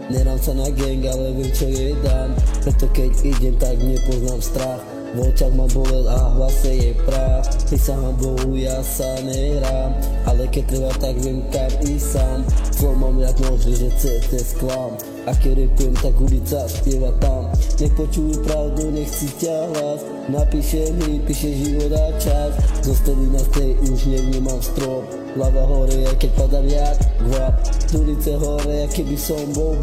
Nerám sa na gang, ale viem čo jej dám. Preto keď idem, tak nepoznám strach. V očach ma bolel a v hlase je prach. Prisahám Bohu, ja sa nehrám, ale keď treba, tak viem kam ísť sám. Flow mám jak nož, že CT sklam. A keď repujem, tak ulica spieva tam. Nech počujú pravdu, nech cítia hlas. Napíšem hit, píše život a čas. Zostali na tej, už nevnímam strop. Hlava hore, aj keď padám jak gvap. Z ulice hore, aj keby som bol.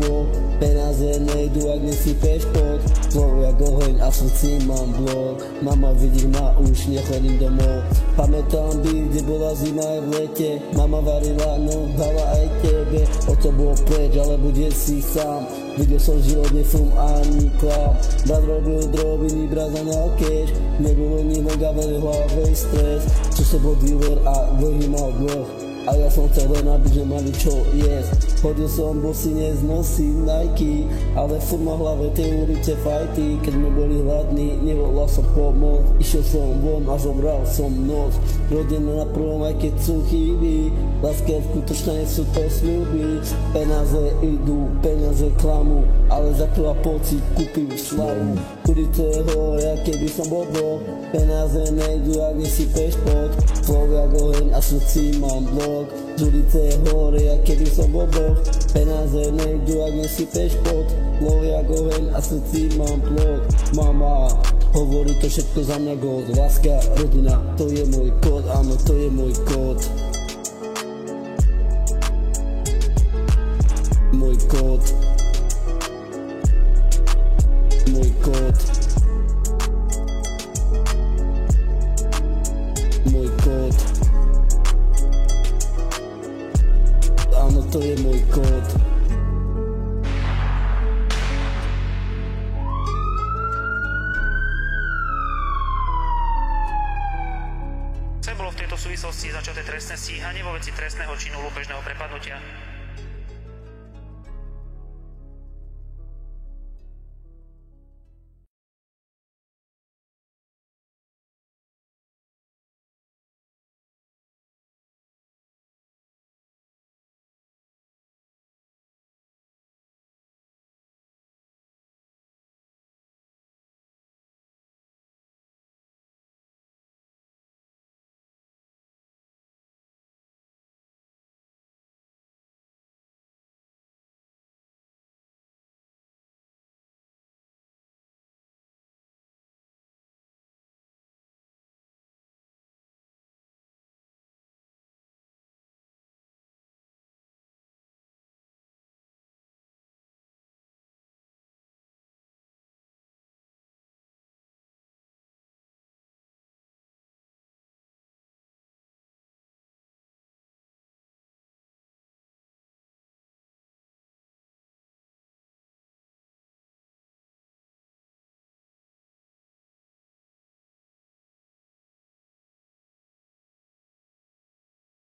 Penáze nejdu, ak nesypeš pod. Flow jak oheň a v srdci mám blok. Mama vidí ma, už nechodím domov. Pamätám byt, kde bola zima aj v lete. Mama varila, no dala aj tebe. Oco bol preč, ale bude si sám. Videl som život, nefum ani klam. Brat robil drobiny, brat zaňal cash. Nebolo nič, ale v hlave stres. Čo sa bol dealer a dlhý mal dlh. A ja som chcel len, aby že mali čo jesť. Chodil som bosy, neznosím Nike, ale furt ma v hlave tej ulice fajty. Keď sme boli hladní, nevolal som pomoc. Išiel som von a zobral som noc. Rodina na prvom, aj keď sú chyby. Láska skutočné sú to sľuby. Penáze idú, penáze klamu, ale za to a pocit kúpim slavu. Ulice hore, keby som bol. Penáze nejdu, ak nesypeš pod. Flow jak oheň a srdci mám blok. Z ulice hore, keby som bol. Penáze nejdu, ak nesypeš pod. Flow jak oheň a srdci mám blok. Mama hovorí to všetko za mňa god. Láska, rodina, to je môj kód. Áno, to je môj kód. Môj kód. Môj kód. Môj kód. Áno, to je môj kód. Bolo v tejto súvislosti začaté trestné stíhanie vo veci trestného činu lúpežného prepadnutia.